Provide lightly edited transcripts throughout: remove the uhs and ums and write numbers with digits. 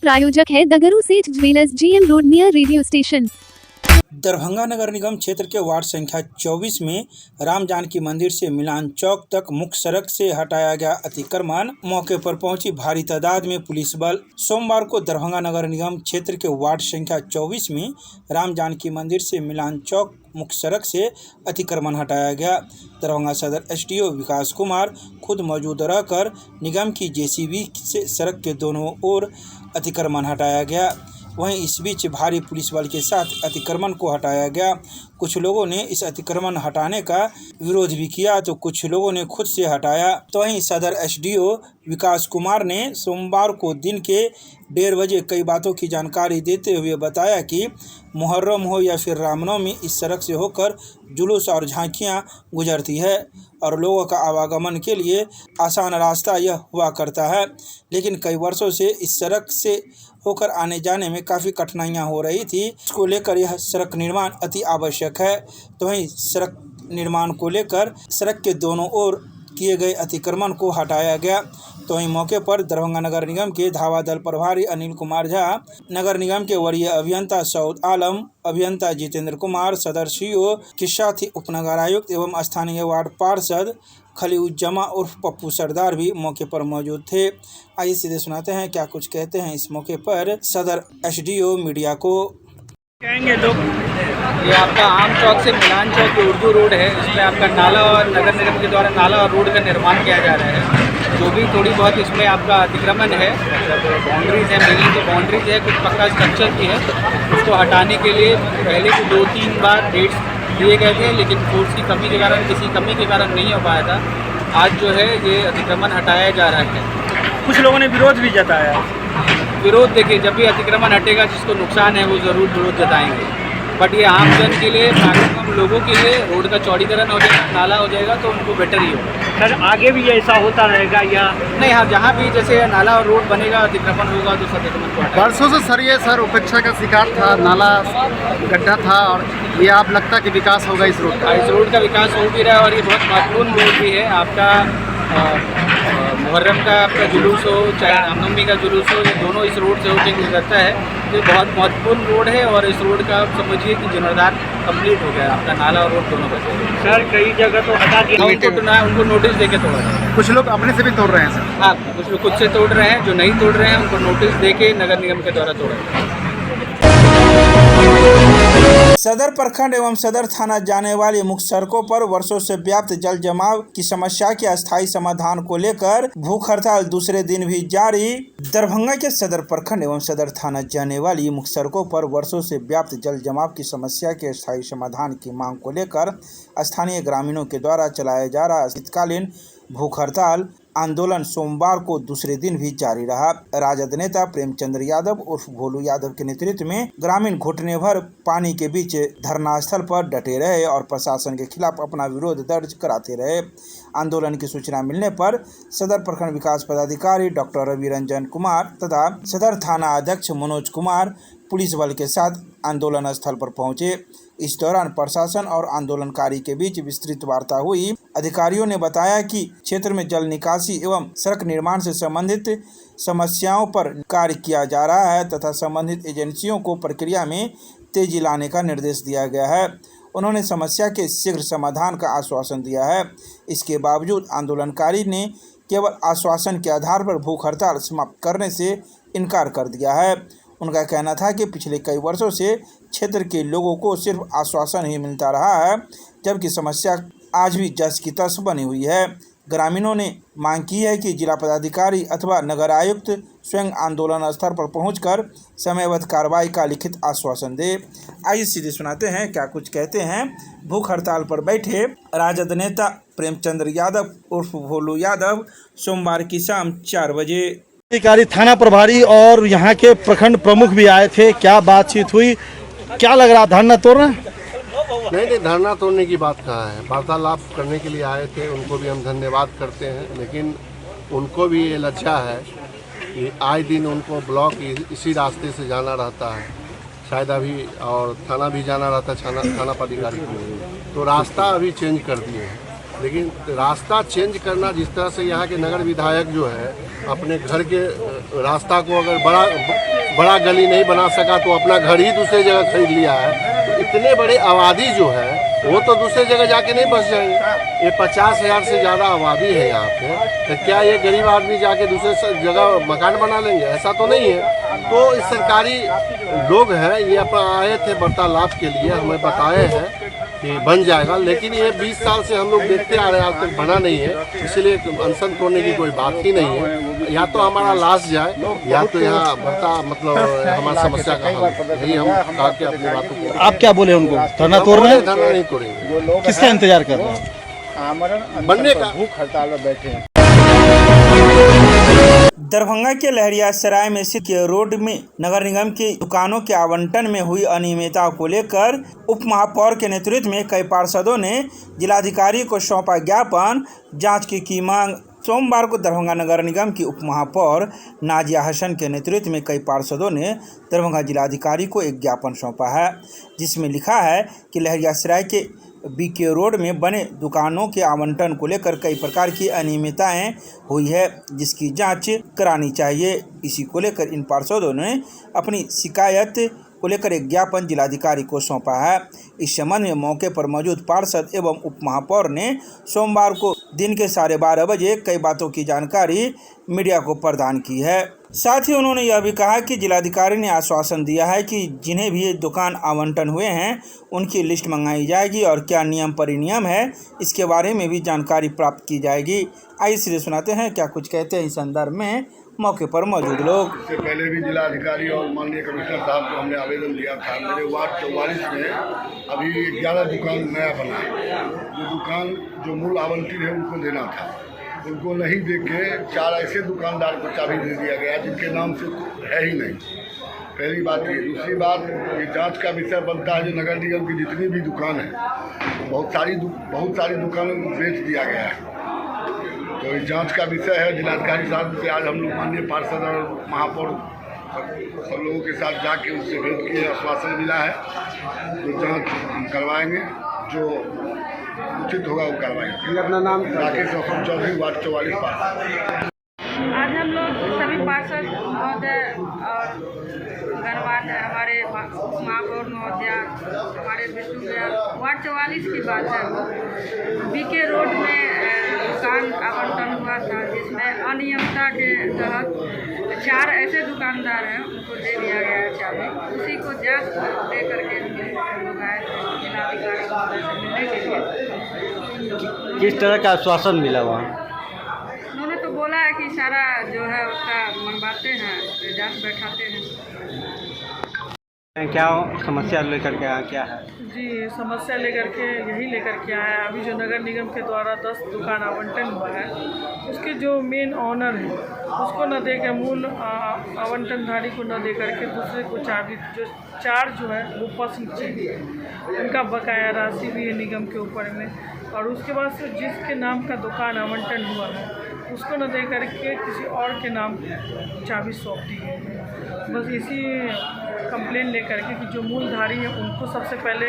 प्रायोजक है Dagru Seth jewellers, GM road near radio station. Darbhanga नगर निगम क्षेत्र के वार्ड संख्या 24 में राम जानकी मंदिर से मिलान चौक तक मुख्य सड़क से हटाया गया अतिक्रमण। मौके पर पहुंची भारी तादाद में पुलिस बल। सोमवार को दरभंगा नगर निगम क्षेत्र के वार्ड संख्या 24 में राम जानकी मंदिर से मिलान चौक मुख्य सड़क से अतिक्रमण हटाया गया। दरभंगा सदर SDO विकास कुमार खुद मौजूद रहकर निगम की JCB से सड़क के दोनों ओर अतिक्रमण हटाया गया। वहीं इस बीच भारी पुलिस बल के साथ अतिक्रमण को हटाया गया। कुछ लोगों ने इस अतिक्रमण हटाने का विरोध भी किया तो कुछ लोगों ने खुद से हटाया। तो वहीं सदर SDO विकास कुमार ने सोमवार को दिन के 1:30 बजे कई बातों की जानकारी देते हुए बताया कि मुहर्रम हो या फिर रामनवमी, इस सड़क से होकर जुलूस और झांकियां गुजरती है और लोगों का आवागमन के लिए आसान रास्ता यह हुआ करता है, लेकिन कई वर्षों से इस सड़क से होकर आने जाने में काफ़ी कठिनाइयां हो रही थी। इसको लेकर यह सड़क निर्माण अति आवश्यक है। तो वहीं सड़क निर्माण को लेकर सड़क के दोनों ओर किए गए अतिक्रमण को हटाया गया। तो वहीं मौके पर दरभंगा नगर निगम के धावा दल प्रभारी अनिल कुमार झा, नगर निगम के वरीय अभियंता सऊद आलम, अभियंता जितेंद्र कुमार, सदर CO के साथ ही उपनगर आयुक्त एवं स्थानीय वार्ड पार्षद खलीउज्जमा उर्फ पप्पू सरदार भी मौके पर मौजूद थे। आइए सीधे सुनाते हैं क्या कुछ कहते हैं इस मौके पर सदर SDO मीडिया को। कहेंगे लोग, ये आपका आम चौक से मिलान चौक जो उर्दू रोड है, इसमें आपका नाला और नगर निगम के द्वारा नाला और रोड का निर्माण किया जा रहा है। जो भी थोड़ी बहुत इसमें आपका अतिक्रमण है, बाउंड्रीज है, मेरी तो बाउंड्रीज है, कुछ पक्का स्ट्रक्चर भी है, उसको हटाने के लिए पहले भी 2-3 बार डेट्स दिए गए थे, लेकिन फोर्स की कमी के कारण, किसी कमी के कारण नहीं हो पाया था। आज जो है ये अतिक्रमण हटाया जा रहा है। कुछ लोगों ने विरोध भी जताया। विरोध देखिए, जब भी अतिक्रमण हटेगा जिसको नुकसान है वो ज़रूर विरोध जताएंगे, बट ये आम जन के लिए, मैक्सिमम लोगों के लिए रोड का चौड़ीकरण हो जाएगा, नाला हो जाएगा तो उनको बेटर ही होगा। सर आगे भी ऐसा होता रहेगा या नहीं? हाँ, जहाँ भी जैसे नाला और रोड बनेगा, अतिक्रमण होगा तो अतिक्रमण को हटाएंगे। वर्षों से सर ये उपेक्षा का शिकार था, नाला गड्ढा था, और ये आप लगता कि विकास होगा इस रोड का? इस रोड का विकास हो भी रहा है और ये बहुत महत्वपूर्ण रोड भी है। आपका मुहर्रम का आपका जुलूस हो, चाहे रामनवमी का जुलूस हो, ये दोनों इस रोड से होकर गुजरता है। ये बहुत महत्वपूर्ण रोड है और इस रोड का आप समझिए कि जीर्णोद्धार कंप्लीट हो गया, आपका नाला और रोड दोनों बचे। सर कई जगह तो हटा दिया, उनको नोटिस देके तोड़ रहे हैं। कुछ लोग अपने से भी तोड़ रहे हैं सर? हाँ, कुछ लोग खुद से तोड़ रहे हैं, जो नहीं तोड़ रहे हैं उनको नोटिस देके नगर निगम के द्वारा तोड़ रहे हैं। सदर प्रखंड एवं सदर थाना जाने वाली मुख्य सड़कों पर वर्षों से व्याप्त जल जमाव की समस्या के अस्थायी समाधान को लेकर भूख हड़ताल दूसरे दिन भी जारी। दरभंगा के सदर प्रखंड एवं सदर थाना जाने वाली मुख्य सड़कों पर वर्षों से व्याप्त जल जमाव की समस्या के अस्थायी समाधान की मांग को लेकर स्थानीय ग्रामीणों के द्वारा चलाया जा रहा शीतकालीन भूख हड़ताल आंदोलन सोमवार को दूसरे दिन भी जारी रहा। राजद नेता प्रेमचंद्र यादव उर्फ भोलू यादव के नेतृत्व में ग्रामीण घुटने भर पानी के बीच धरना स्थल पर डटे रहे और प्रशासन के खिलाफ अपना विरोध दर्ज कराते रहे। आंदोलन की सूचना मिलने पर सदर प्रखंड विकास पदाधिकारी डॉक्टर रवि रंजन कुमार तथा सदर थाना अध्यक्ष मनोज कुमार पुलिस बल के साथ आंदोलन स्थल पर पहुंचे। इस दौरान प्रशासन और आंदोलनकारी के बीच विस्तृत वार्ता हुई। अधिकारियों ने बताया कि क्षेत्र में जल निकासी एवं सड़क निर्माण से संबंधित समस्याओं पर कार्य किया जा रहा है तथा संबंधित एजेंसियों को प्रक्रिया में तेजी लाने का निर्देश दिया गया है। उन्होंने समस्या के शीघ्र समाधान का आश्वासन दिया है। इसके बावजूद आंदोलनकारी ने केवल आश्वासन के आधार पर भूख हड़ताल समाप्त करने से इनकार कर दिया है। उनका कहना था कि पिछले कई वर्षों से क्षेत्र के लोगों को सिर्फ आश्वासन ही मिलता रहा है, जबकि समस्या आज भी जस की तस बनी हुई है। ग्रामीणों ने मांग की है कि जिला पदाधिकारी अथवा नगर आयुक्त स्वयं आंदोलन स्थल पर पहुंचकर समयबद्ध कार्रवाई का लिखित आश्वासन दे। आइए सीधे सुनाते हैं क्या कुछ कहते हैं भूख हड़ताल पर बैठे राजद नेता प्रेमचंद्र यादव उर्फ भोलू यादव सोमवार की शाम 4 बजे। अधिकारी, थाना प्रभारी और यहाँ के प्रखंड प्रमुख भी आए थे। क्या बातचीत हुई, क्या लग रहा, धरना तोड़ रहे हैं? नहीं, धरना तोड़ने की बात कहाँ है। वार्तालाप करने के लिए आए थे, उनको भी हम धन्यवाद करते हैं, लेकिन उनको भी ये लज्जा है कि आए दिन उनको ब्लॉक इसी रास्ते से जाना रहता है, शायद अभी और थाना भी जाना रहता है, थाना पदाधिकारी को, तो रास्ता अभी चेंज कर दिए हैं। लेकिन रास्ता चेंज करना, जिस तरह से यहाँ के नगर विधायक जो है अपने घर के रास्ता को अगर बड़ा गली नहीं बना सका तो अपना घर ही दूसरी जगह खरीद लिया है। तो इतने बड़े आबादी जो है वो तो दूसरी जगह जाके नहीं बस जाएंगे। ये 50,000 से ज़्यादा आबादी है यहाँ पे, तो क्या ये गरीब आदमी जाके दूसरे जगह मकान बना लेंगे? ऐसा तो नहीं है। तो इस सरकारी लोग हैं, ये अपना आए थे वार्तालाप के लिए, हमें बताए हैं कि बन जाएगा, लेकिन ये 20 साल से हम लोग देखते आ रहे हैं, आज तक बना नहीं है। इसलिए अनशन तोड़ने की कोई बात ही नहीं है। या तो हमारा लाश जाए या तो यहाँ मतलब हमारी समस्या का हल। यही हम कहा कि अपनी बातों को। आप क्या बोले उनको? धरना तोड़ना है? धरना नहीं तोड़ेंगे। किसका इंतजार कर रहे हैं? बनने का। भूख हड़ताल में बैठे हैं। दरभंगा के लहरियासराय में स्थित रोड में नगर निगम की दुकानों के आवंटन में हुई अनियमितता को लेकर उप महापौर के नेतृत्व में कई पार्षदों ने जिलाधिकारी को सौंपा ज्ञापन। जांच की मांग। सोमवार को दरभंगा नगर निगम की उप महापौर नाजिया हसन के नेतृत्व में कई पार्षदों ने दरभंगा जिलाधिकारी को एक ज्ञापन सौंपा है, जिसमें लिखा है कि लहरियासराय के बीके रोड में बने दुकानों के आवंटन को लेकर कई प्रकार की अनियमितताएं हुई है, जिसकी जांच करानी चाहिए। इसी को लेकर इन पार्षदों ने अपनी शिकायत को लेकर एक ज्ञापन जिलाधिकारी को सौंपा है। इस संबंध में मौके पर मौजूद पार्षद एवं उप महापौर ने सोमवार को दिन के 12:30 बजे कई बातों की जानकारी मीडिया को प्रदान की है। साथ ही उन्होंने यह भी कहा कि जिलाधिकारी ने आश्वासन दिया है कि जिन्हें भी दुकान आवंटन हुए हैं उनकी लिस्ट मंगाई जाएगी और क्या नियम परिनियम है इसके बारे में भी जानकारी प्राप्त की जाएगी। आइए सीधे सुनाते हैं क्या कुछ कहते हैं इस संदर्भ में मौके पर मौजूद लोग। इससे पहले भी जिलाधिकारी और माननीय कमिश्नर साहब को हमने आवेदन दिया था। मेरे वार्ड 44 में अभी 11 दुकान नया बना है। जो दुकान जो मूल आवंटित है उनको देना था, उनको नहीं दे के 4 ऐसे दुकानदार को चाबी दे दिया गया जिनके नाम से है ही नहीं। पहली बात ये। दूसरी बात, ये जांच का विषय बनता है जो नगर निगम की जितनी भी दुकान है, बहुत सारी दुकानें बेच दिया गया है। तो ये जांच का विषय है। जिलाधिकारी साहब से आज हम लोग माननीय पार्षद और महापौर सब लोगों के साथ जाके उनसे भेंट किए, आश्वासन मिला है जो जांच हम करवाएंगे, जो उचित होगा वो करवाएंगे। अपना नाम राकेश रोशन चौधरी, वार्ड 44 पार्षद। आज हम लोग सभी पार्षद महोदय और गणमान्य हमारे महापौर महोदय, हमारे विष्णु भैया, वार्ड 44 की बात है। बीके रोड में दुकान आवंटन हुआ था जिसमें अनियमितता के तहत 4 ऐसे दुकानदार हैं उनको दे दिया गया है चाबी। उसी को जांच दे करके हम लोग आए थे जिलाधिकारी महोदय से मिलने के लिए। किस तरह का आश्वासन मिला वहाँ? उन्होंने तो बोला है कि सारा जो है उसका मंगवाते हैं, जांच बैठाते हैं। क्या समस्या लेकर के आया, क्या है? जी, समस्या लेकर के यही लेकर के आया है। अभी जो नगर निगम के द्वारा 10 दुकान आवंटन हुआ है, उसके जो मेन ऑनर है उसको न दे के, मूल आवंटनधारी को न दे करके दूसरे को चाबी, जो 4 जो है वो पसंद चाहिए। उनका बकाया राशि भी है निगम के ऊपर में। और उसके बाद से जिसके नाम का दुकान आवंटन हुआ है उसको न दे करके किसी और के नाम चाबी सौंप दी गई है। बस इसी कंप्लेन लेकर के कि जो मूलधारी हैं उनको सबसे पहले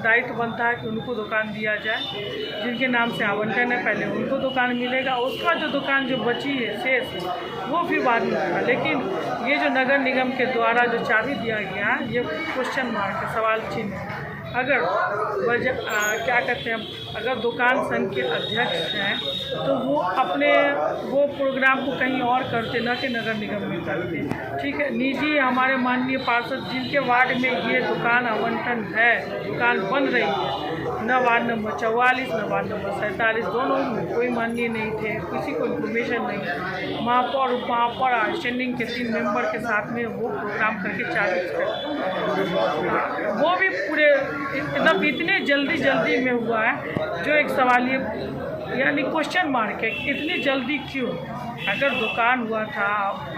दायित्व बनता है कि उनको दुकान दिया जाए। जिनके नाम से आवंटन है पहले उनको दुकान मिलेगा, उसका जो दुकान जो बची है शेष वो फिर बाद में होगा। लेकिन ये जो नगर निगम के द्वारा जो चाबी दिया गया ये क्वेश्चन मार्क है, सवाल चिन्ह है। अगर क्या कहते हैं, अगर दुकान संघ के अध्यक्ष हैं तो वो प्रोग्राम को कहीं और करते, न कि नगर निगम में करते। ठीक है, निजी हमारे माननीय पार्षद जिनके वार्ड में ये दुकान आवंटन है, दुकान बन रही है, न वार्ड नंबर 44 न वार्ड नंबर 47, दोनों में कोई माननीय नहीं थे, किसी को इन्फॉर्मेशन नहीं। महापौर उप महापौर स्टैंडिंग के 3 मेंबर के साथ में वो प्रोग्राम करके चालू कर, वो भी पूरे मतलब इतने जल्दी में हुआ है जो एक सवाल ये यानी क्वेश्चन मार्क है, इतनी जल्दी क्यों? अगर दुकान हुआ था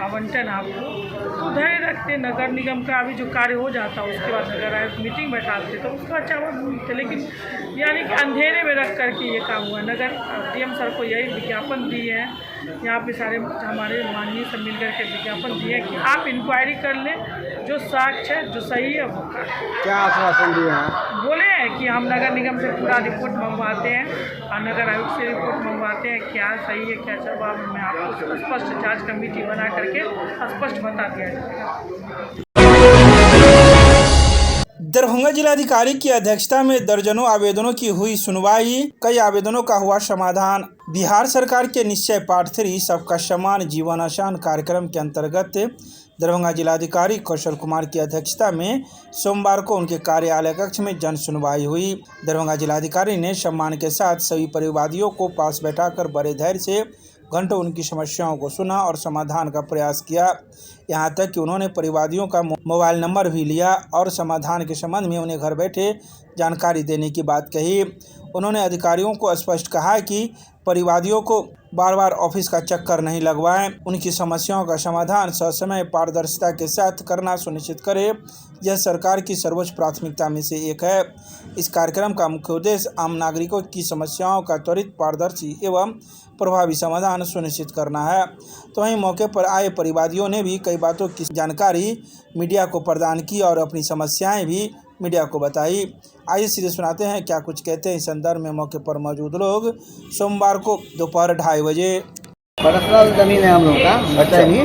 आवंटन आपको तो धैर्य रखते, नगर निगम का अभी जो कार्य हो जाता उसके बाद अगर आए मीटिंग बैठाते तो उसका अच्छा थे। लेकिन यानी कि अंधेरे में रख करके ये काम हुआ। नगर डीएम सर को यही विज्ञापन दिए हैं, यहाँ पे सारे हमारे माननीय सब मिल करके विज्ञापन दिए कि आप इंक्वायरी कर लें, जो साक्ष्य है, जो सही है वो करें। क्या आश्वासन दिए हैं? बोले हैं कि हम नगर निगम से पूरा रिपोर्ट मंगवाते हैं और नगर आयुक्त से रिपोर्ट मंगवाते हैं, क्या सही है क्या जवाब में आपको स्पष्ट जांच कमेटी बना करके स्पष्ट बता दिया जाएगा। दरभंगा जिलाधिकारी की अध्यक्षता में दर्जनों आवेदनों की हुई सुनवाई, कई आवेदनों का हुआ समाधान। बिहार सरकार के निश्चय पार्ट 3 सबका समान जीवन आसान कार्यक्रम के अंतर्गत दरभंगा जिलाधिकारी कौशल कुमार की अध्यक्षता में सोमवार को उनके कार्यालय कक्ष में जन सुनवाई हुई। दरभंगा जिलाधिकारी ने सम्मान के साथ सभी परिवादियों को पास बैठाकर बड़े धैर्य से घंटों उनकी समस्याओं को सुना और समाधान का प्रयास किया। यहां तक कि उन्होंने परिवादियों का मोबाइल नंबर भी लिया और समाधान के संबंध में उन्हें घर बैठे जानकारी देने की बात कही। उन्होंने अधिकारियों को स्पष्ट कहा कि परिवादियों को बार बार ऑफिस का चक्कर नहीं लगवाएं, उनकी समस्याओं का समाधान ससमय पारदर्शिता के साथ करना सुनिश्चित करें। यह सरकार की सर्वोच्च प्राथमिकता में से एक है। इस कार्यक्रम का मुख्य उद्देश्य आम नागरिकों की समस्याओं का त्वरित, पारदर्शी एवं प्रभावी समाधान सुनिश्चित करना है। तो वहीं मौके पर आए परिवादियों ने भी कई बातों की जानकारी मीडिया को प्रदान की और अपनी समस्याएं भी मीडिया को बताई। आइए सीधे सुनाते हैं क्या कुछ कहते हैं इस संदर्भ में मौके पर मौजूद लोग। सोमवार को दोपहर 2:30 बजे पर्सनल जमीन है हम लोग का बटनी,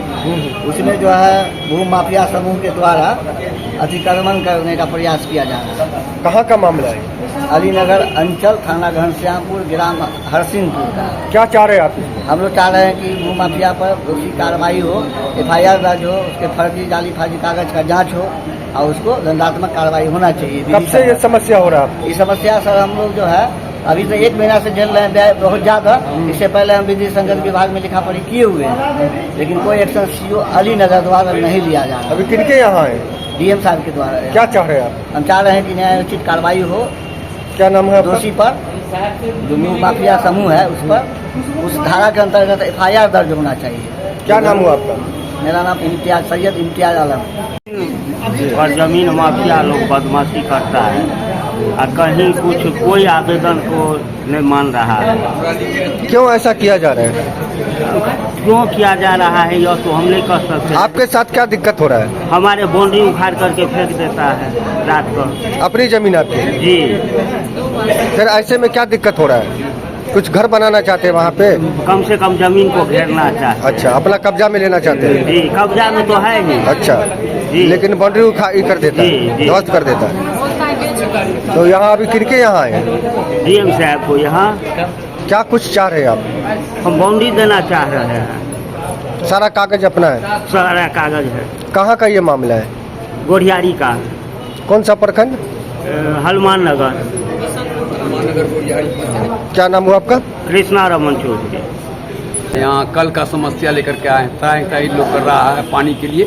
उसमें जो है भू माफिया समूह के द्वारा अतिक्रमण करने का प्रयास किया जा रहा है। कहाँ का मामला है? अलीनगर अंचल, थाना घनश्यामपुर, ग्राम हरसिंहपुर का। क्या चाह रहे हैं आप? हम लोग चाह रहे हैं कि भू माफिया पर दोषी कार्रवाई हो, FIR दर्ज हो, उसके फर्जी जाली फाजी कागज का जाँच हो और उसको दंडात्मक कार्रवाई होना चाहिए। कब से ये समस्या हो रहा है? ये समस्या सर हम लोग जो है अभी तो 1 महीना से झेल रहे हैं बहुत ज़्यादा। इससे पहले हम विधि संगत विभाग में लिखा पढ़ी किए हुए हैं, लेकिन कोई एक्शन CO अलीनगर द्वारा नहीं लिया जा रहा। अभी किनके यहाँ है? DM साहब के द्वारा। क्या चाह रहे हैं आप? हम चाह रहे हैं कि न्यायोचित कार्रवाई हो। क्या नाम है? दोषी पर जो माफिया समूह है उस पर उस धारा के अंतर्गत FIR दर्ज होना चाहिए। क्या नाम हुआ आपका? मेरा नाम इम्तियाज सैयद इम्तियाज आलम। पर जमीन माफिया लोग बदमाशी करता है और कहीं कुछ कोई आवेदन को नहीं मान रहा है। क्यों ऐसा किया जा रहा है? क्यों किया जा रहा है यह तो हम नहीं कर सकते। आपके साथ क्या दिक्कत हो रहा है? हमारे बाउंड्री उखाड़ करके फेंक देता है रात को। अपनी जमीन आपकी? जी। फिर ऐसे में क्या दिक्कत हो रहा है? कुछ घर बनाना चाहते हैं वहाँ पे? कम से कम जमीन को घेरना चाहते। अच्छा, अपना कब्जा में लेना चाहते हैं? जी, कब्जा में तो है ही। अच्छा जी। लेकिन बाउंड्री कर देता है, ध्वस्त कर देता है। तो यहाँ अभी किनके यहाँ है? DM साहब को यहाँ। क्या कुछ चाह रहे हैं आप? हम बाउंड्री देना चाह रहे हैं। सारा कागज अपना है? सारा कागज है। कहाँ का ये मामला है? गोढ़ियारी का। कौन सा प्रखंड? हनुमान नगर। क्या नाम हुआ आपका? कृष्णा रमन चौधरी। यहाँ कल का समस्या लेकर के आए हैं, लोग कर रहा है पानी के लिए।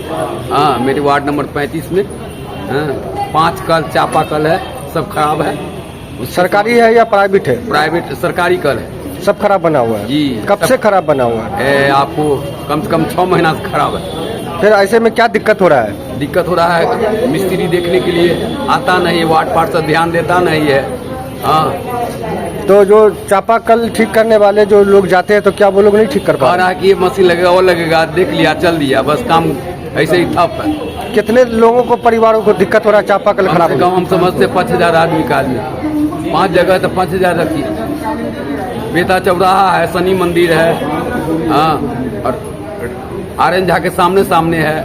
हाँ, मेरे वार्ड नंबर 35 में 5 कल चापा कल है, सब खराब है। सरकारी है या प्राइवेट है? प्राइवेट, सरकारी कल है। सब खराब बना हुआ है जी। कब से खराब बना हुआ है? आपको कम से कम 6 महीना से खराब है। फिर ऐसे में क्या दिक्कत हो रहा है? दिक्कत हो रहा है, मिस्त्री देखने के लिए आता नहीं, वार्ड पार्षद ध्यान देता नहीं है। हाँ, तो जो चापाकल ठीक करने वाले जो लोग जाते हैं तो क्या वो लोग नहीं ठीक कर पा रहा है कि ये मशीन लगेगा वो लगेगा, देख लिया चल दिया, बस काम ऐसे ही ठप है। कितने लोगों को, परिवारों को दिक्कत हो रहा है चापाकल खराब? हम समझते 5000 आदमी का आदमी, 5 जगह तो 5000 रखी। बेता चौराहा है, शनि मंदिर है, हाँ, और आर्यन झा के सामने है।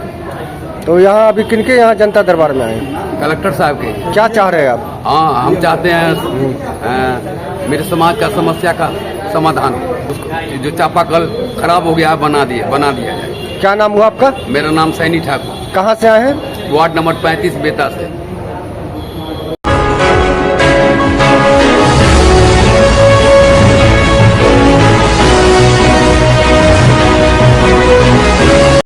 तो यहाँ अभी किनके यहाँ जनता दरबार में आए? कलेक्टर साहब के। क्या चाह रहे हैं आप? हाँ, हम चाहते हैं मेरे समाज का समस्या का समाधान, उसको जो चापाकल खराब हो गया बना दिया जाए। क्या नाम हुआ आपका? मेरा नाम सैनी ठाकुर। कहाँ से आए हैं? वार्ड नंबर 35 बेता से।